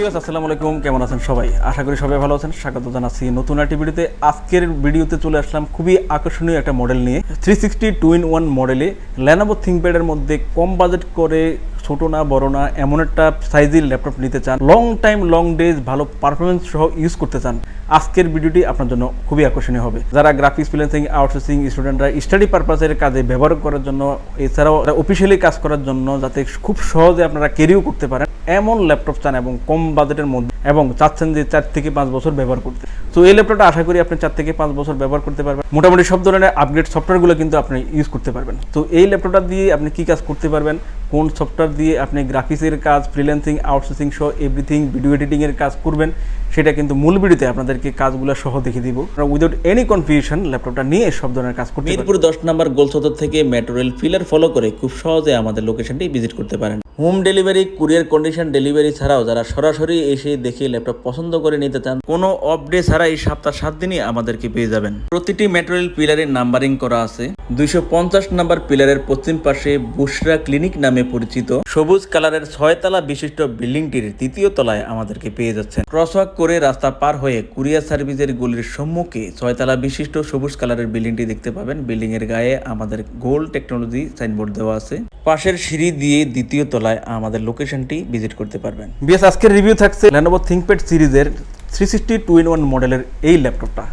Viewers আসসালামু আলাইকুম, কেমন আছেন সবাই? আশা করি সবাই ভালো আছেন। স্বাগত জানাচ্ছি নতুন একটি ভিডিওতে। আজকের ভিডিওতে চলে আসলাম খুবই আকর্ষণীয় একটা মডেল নিয়ে, 360 2-in-1 মডেলে Lenovo ThinkPad এর মধ্যে কম বাজেট করে, ছোটো না বড় না এমন একটা সাইজের ল্যাপটপ নিতে চান, লং টাইম লং ডেজ ভালো পারফরমেন্স সহ ইউজ করতে চান, আজকের ভিডিওটি আপনার জন্য খুবই আকর্ষণীয় হবে। যারা গ্রাফিক্স ফ্রিল্যান্সিং আউটসোর্সিং স্টুডেন্টরা স্টাডি পারপাসের কাজে ব্যবহার করার জন্য, এছাড়াও অফিসিয়ালি কাজ করার জন্য, যাতে খুব সহজে আপনারা ক্যারিও করতে পারেন এমন ল্যাপটপ চান এবং কম বাজেটের মধ্যে, এবং চাচ্ছেন যে 4 থেকে 5 বছর ব্যবহার করতে। তো এই ল্যাপটপটা আশা করি আপনি 4 থেকে 5 বছর ব্যবহার করতে পারবেন। মোটামুটি সব ধরনের আপগ্রেড সফটওয়্যারগুলো কিন্তু আপনি ইউজ করতে পারবেন। তো এই ল্যাপটপটা দিয়ে আপনি কী কাজ করতে পারবেন, কোন সফটওয়্যার দিয়ে আপনি গ্রাফিক্সের কাজ, ফ্রিল্যান্সিং আউটসোর্সিং সহ এভরিথিং, ভিডিও এডিটিংয়ের কাজ করবেন, সেটা কিন্তু মূল ভিডিওতে আপনাদেরকে কাজগুলো সহ দেখিয়ে দিব। উইদাউট এনি কনফিউশন ল্যাপটপটা নিয়ে সব ধরনের কাজ করতে পারবেন। মিরপুর 10 নম্বর গোলচত্বর থেকে মেট্রো রেল ফিলার ফলো করে খুব সহজে আমাদের লোকেশনটি ভিজিট করতে পারেন। Home delivery, courier condition delivery ছাড়াও যারা সরাসরি এসে দেখে ল্যাপটপ পছন্দ করে নিতে চান, কোনো অফ ডে ছাড়া এই সপ্তাহ 7 দিনই আমাদেরকে পেয়ে যাবেন। প্রতিটি মেট্রো রেল পিলারের নাম্বারিং করা আছে। 250 নম্বর পিলারের পশ্চিম পাশে বুশরা ক্লিনিক নামে পরিচিত সবুজ কালারের 6 তলা বিশিষ্ট বিল্ডিংটির 3য় তলায় আমাদেরকে পেয়ে যাচ্ছেন। ক্রসওয়াক করে রাস্তা পার হয়ে কুরিয়ার সার্ভিসের গলির সম্মুখে 6 তলা বিশিষ্ট সবুজ কালারের বিল্ডিংটি দেখতে পাবেন। বিল্ডিং এর গায়ে আমাদের গোল্ড টেকনোলজি সাইনবোর্ড দেওয়া আছে। পাশের সিঁড়ি দিয়ে 2য় তলায় আমাদের লোকেশনটি ভিজিট করতে পারবেন। বিএস আজকের রিভিউ থাকছে Lenovo ThinkPad সিরিজের 360 2-in-1 মডেলের এই ল্যাপটপটা।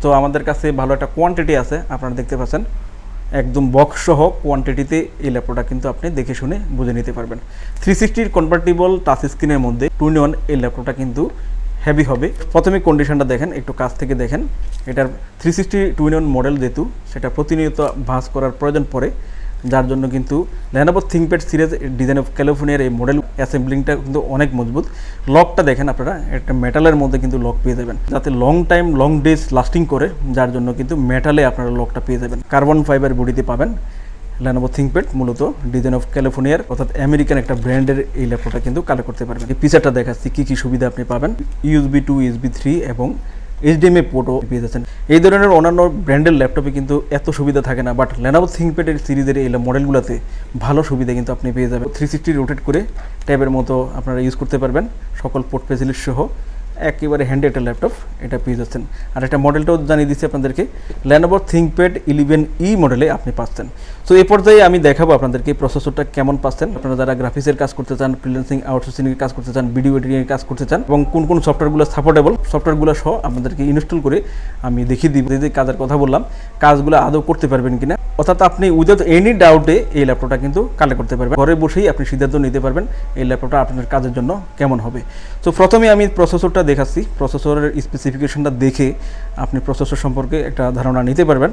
তো আমাদের কাছে ভালো একটা কোয়ান্টিটি আছে, আপনারা দেখতে পাচ্ছেন একদম বক্স সহ কোয়ান্টিটিতে এই ল্যাপটপটা কিন্তু আপনি দেখে শুনে বুঝে নিতে পারবেন। 360 কনভার্টেবল টাচ স্ক্রিনের মধ্যে 2-in-1 এই ল্যাপটপটা কিন্তু হেভি হবে। প্রথমে কন্ডিশনটা দেখেন, একটু কাছ থেকে দেখেন। এটার 360 2-in-1 মডেল যেহেতু, সেটা প্রতিনিয়ত ভাঁজ করার প্রয়োজন পড়ে, যার জন্য কিন্তু Lenovo ThinkPad series design of ক্যালিফোর্নিয়ার এই মডেল অ্যাসেম্বলিংটা কিন্তু অনেক মজবুত। লকটা দেখেন আপনারা, একটা মেটালের মধ্যে কিন্তু লক পেয়ে যাবেন, যাতে long time long days lasting করে, যার জন্য কিন্তু মেটালে আপনারা লকটা পেয়ে যাবেন। কার্বন ফাইবার বডিতে পাবেন Lenovo ThinkPad, মূলত ডিজাইন অফ ক্যালিফোর্নিয়ার অর্থাৎ আমেরিকান একটা ব্র্যান্ডের এই ল্যাপটপটা কিন্তু কালেক্ট করতে পারবেন। এই পিকচারটা দেখাচ্ছি কী কী সুবিধা আপনি পাবেন। USB 2, USB 3 এবং HDMI পোর্টও পেয়ে যাচ্ছেন। এই ধরনের অন্যান্য ব্র্যান্ডের ল্যাপটপে কিন্তু এত সুবিধা থাকে না, বাট Lenovo ThinkPad এর সিরিজের এই মডেলগুলোতে ভালো সুবিধা কিন্তু আপনি পেয়ে যাবেন। 360 রোটেট করে ট্যাবের মতো আপনারা ইউজ করতে পারবেন, সকল পোর্ট ফেসিলিটি সহ একেবারে হ্যান্ডি একটা ল্যাপটপ এটা পেয়ে যাচ্ছেন। আর একটা মডেলটাও জানিয়ে দিচ্ছি আপনাদেরকে, Lenovo ThinkPad 11E মডেলে আপনি পাচ্ছেন। সো এই পর্যায়ে আমি দেখাবো আপনাদেরকে প্রসেসরটা কেমন পাচ্ছেন। আপনারা যারা গ্রাফিক্সের কাজ করতে চান, ফ্রিল্যান্সিং আউটসোর্সিংয়ের কাজ করতে চান, ভিডিও এডিটিংয়ের কাজ করতে চান, এবং কোন কোন সফটওয়্যারগুলো সাপোর্টেবল সফটওয়্যারগুলো সহ আপনাদেরকে ইনস্টল করে আমি দেখিয়ে দিব যে কাজের কথা বললাম, কাজগুলো আদৌ করতে পারবেন কিনা। অর্থাৎ আপনি উইদাউট এনি ডাউটে এই ল্যাপটপটা কিন্তু কালেক্ট করতে পারবেন। ঘরে বসেই আপনি সিদ্ধান্ত নিতে পারবেন এই ল্যাপটপটা আপনার কাজের জন্য কেমন হবে। তো প্রথমে আমি প্রসেসরটা দেখাচ্ছি। প্রসেসরের স্পেসিফিকেশনটা দেখে আপনি প্রসেসর সম্পর্কে একটা ধারণা নিতে পারবেন।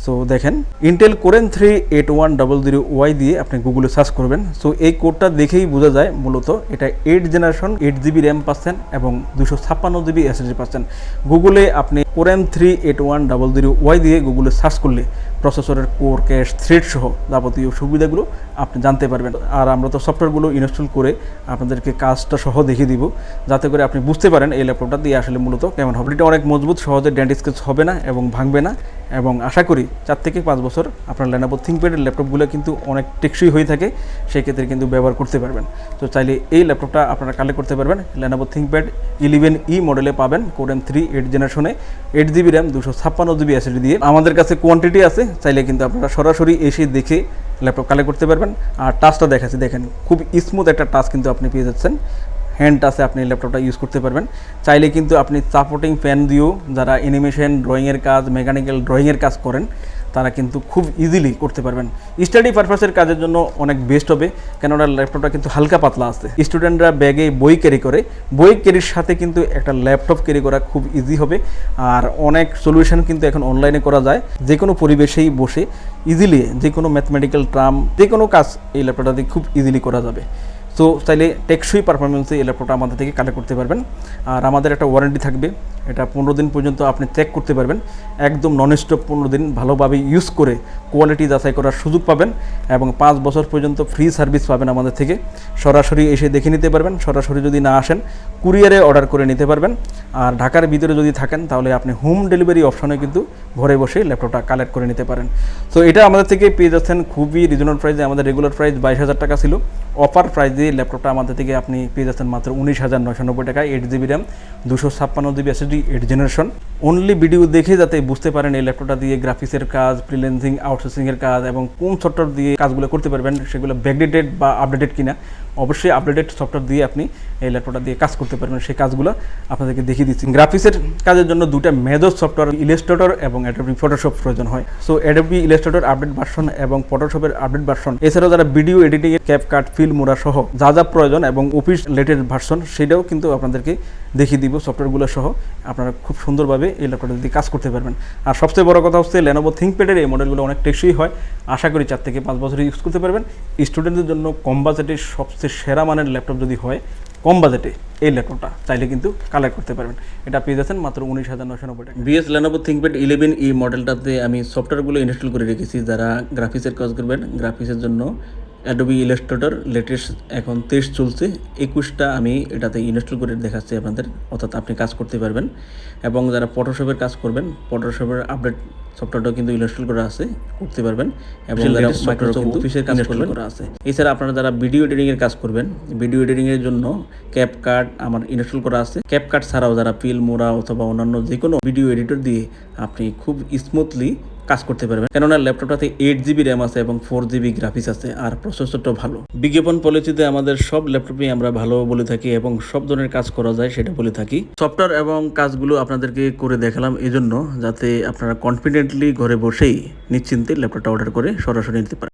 সো দেখেন, ইন্টেল কোরেন 3 8100Y দিয়ে আপনি গুগলে সার্চ করবেন। সো এই কোডটা দেখেই বোঝা যায় মূলত এটা 8 জেনারেশন 8GB র্যাম পাচ্ছেন এবং 256GB SSD পাচ্ছেন। গুগলে আপনি কোরেন 3 8100Y দিয়ে গুগলে সার্চ করলে প্রসেসরের কোর, ক্যাশ, থ্রেড সহ যাবতীয় সুবিধাগুলো আপনি জানতে পারবেন। আর আমরা তো সফটওয়্যারগুলো ইনস্টল করে আপনাদেরকে কাজটা সহ দেখিয়ে দিব, যাতে করে আপনি বুঝতে পারেন এই ল্যাপটপটা দিয়ে আসলে মূলত কেমন হবে। এটা অনেক মজবুত, সহজে ডেন্ট স্ক্র্যাচ হবে না এবং ভাঙবে না, এবং আশা করি 4 থেকে 5 বছর আপনার Lenovo ThinkPad এর ল্যাপটপগুলো কিন্তু অনেক টেকসই হয়ে থাকে, সেই ক্ষেত্রে কিন্তু ব্যবহার করতে পারবেন। তো চাইলে এই ল্যাপটপটা আপনারা কালেক্ট করতে পারবেন। Lenovo ThinkPad 11E মডেলে পাবেন কোরেন 3 8 জেনারেশনে 8GB র্যাম 256GB SSD দিয়ে। আমাদের কাছে কোয়ান্টিটি আছে, চাইলে কিন্তু আপনারা সরাসরি এসে দেখে ল্যাপটপ কালেক্ট করতে পারবেন। আর টাচটা দেখাচ্ছি, দেখেন খুব স্মুথ একটা টাচ কিন্তু আপনি পেয়ে যাচ্ছেন। হ্যান্ড টাচে আপনি ল্যাপটপটা ইউজ করতে পারবেন। চাইলে কিন্তু আপনি সাপোর্টিং ফ্যান দিয়েও, যারা অ্যানিমেশন ড্রয়িংয়ের কাজ, মেকানিক্যাল ড্রয়িংয়ের কাজ করেন, তারা কিন্তু খুব ইজিলি করতে পারবেন। স্টাডি পারপাসের কাজের জন্য অনেক বেস্ট হবে, কেননা ল্যাপটপটা কিন্তু হালকা পাতলা আছে। স্টুডেন্টরা ব্যাগে বই ক্যারি করে, বই ক্যারির সাথে কিন্তু একটা ল্যাপটপ ক্যারি করা খুব ইজি হবে। আর অনেক সলিউশন কিন্তু এখন অনলাইনে করা যায়, যে কোনো পরিবেশেই বসে ইজিলি যে কোনো ম্যাথমেটিক্যাল টার্ম, যে কোনো কাজ এই ল্যাপটপটা দিয়ে খুব ইজিলি করা যাবে। সো চাইলে টেকসই পারফরমেন্সে এই ল্যাপটপটা আমাদের থেকে কালেক্ট করতে পারবেন। আর আমাদের একটা ওয়ারেন্টি থাকবে, এটা 15 দিন পর্যন্ত আপনি চেক করতে পারবেন। একদম নন স্টপ 15 দিন ভালোভাবে ইউজ করে কোয়ালিটি যাচাই করার সুযোগ পাবেন, এবং 5 বছর পর্যন্ত ফ্রি সার্ভিস পাবেন আমাদের থেকে। সরাসরি এসে দেখে নিতে পারবেন, সরাসরি যদি না আসেন কুরিয়ারে অর্ডার করে নিতে পারবেন। আর ঢাকার ভিতরে যদি থাকেন তাহলে আপনি হোম ডেলিভারি অপশনে কিন্তু ঘরে বসে ল্যাপটপটা কালেক্ট করে নিতে পারেন। তো এটা আমাদের থেকে পেয়ে যাচ্ছেন খুবই রিজনেবল প্রাইসে। আমাদের রেগুলার প্রাইস 22,000 টাকা ছিল, অফার প্রাইসে দিয়ে ল্যাপটপটা আমাদের থেকে আপনি পেয়ে যাচ্ছেন মাত্র 19,990 টাকায়। 8GB RAM, 256GB SSD, 8 generation. Only video দেখে যাতে বুঝতে পারেন এই ল্যাপটপটা দিয়ে গ্রাফিক্সের কাজ, ফ্রিল্যান্সিং, আউটসোর্সিংয়ের কাজ এবং কোন সফটওয়্যার দিয়ে কাজগুলো করতে পারবেন, সেগুলো ব্যাকডেটেড বা আপডেটেড কিনা। অবশ্যই আপডেটেড সফটওয়্যার দিয়ে আপনি এই ল্যাপটপটা দিয়ে কাজ করতে পারবেন, সেই কাজগুলো আপনাদেরকে দেখিয়ে দিচ্ছি। গ্রাফিক্সের কাজের জন্য দুটা মেজর সফটওয়্যার, ইলাস্ট্রেটর এবং অ্যাডোবি ফটোশপ প্রয়োজন হয়। So Adobe Illustrator update version এবং ফটোশপের আপডেট ভার্সন, এছাড়াও যারা ভিডিও এডিটিং এর ক্যাপকাট, ফিল্মোরা সহ যা যা প্রয়োজন এবং অফিস লেটেস্ট ভার্সন, সেটাও কিন্তু আপনাদেরকে দেখিয়ে দিব। সফটওয়্যারগুলো সহ আপনারা খুব সুন্দরভাবে এই ল্যাপটপটা দিয়ে কাজ করতে পারবেন। আর সবচেয়ে বড় কথা হচ্ছে Lenovo ThinkPad-এর এই মডেলগুলো অনেক টেকসই হয়। আশা করি 4 থেকে 5 বছর ইউজ করতে পারবেন। স্টুডেন্টদের জন্য কম বাজেটে সবচেয়ে সেরা মানের ল্যাপটপ যদি হয়, কম বাজেটে এই ল্যাপটপটা চাইলে কিন্তু কালেক্ট করতে পারবেন। এটা পেয়ে যাচ্ছেন মাত্র 19,990 টাকা। BS Lenovo ThinkPad 11E মডেলটাতে আমি সফটওয়্যারগুলো ইনস্টল করে রেখেছি। যারা গ্রাফিক্সের কাজ করবেন, গ্রাফিক্সের জন্য অ্যাডোবি ইলাস্ট্রেটর লেটেস্ট এখন 23 চলছে, 21টা আমি এটাতে ইনস্টল করে দেখাচ্ছি আপনাদের, অর্থাৎ আপনি কাজ করতে পারবেন। এবং যারা ফটোশপের কাজ করবেন, ফটোশপের আপডেট সফটওয়্যারটাও কিন্তু ইনস্টল করা আছে, করতে পারবেন। এবং মাইক্রোসফট অফিসের কাজ করা আছে। এছাড়া আপনারা যারা ভিডিও এডিটিংয়ের কাজ করবেন, ভিডিও এডিটিংয়ের জন্য ক্যাপকাট আমার ইনস্টল করা আছে। ক্যাপকাট ছাড়াও যারা ফিল্মোরা অথবা অন্যান্য যে কোনো ভিডিও এডিটর দিয়ে আপনি খুব স্মুথলি কাজ করতে পারবেন, কেননা ল্যাপটপটাতে 8GB র্যাম আছে এবং 4GB গ্রাফিক্স আছে, আর প্রসেসরটাও ভালো। বিজ্ঞাপন পলিসিতে আমাদের সব ল্যাপটপে আমরা ভালো বলে থাকি এবং সব ধরনের কাজ করা যায় সেটা বলে থাকি। সফটওয়্যার এবং কাজগুলো আপনাদেরকে করে দেখালাম এজন্য, যাতে আপনারা কনফিডেন্টলি ঘরে বসেই নিশ্চিন্তে ল্যাপটপটা অর্ডার করে সরাসরি নিতে পারেন।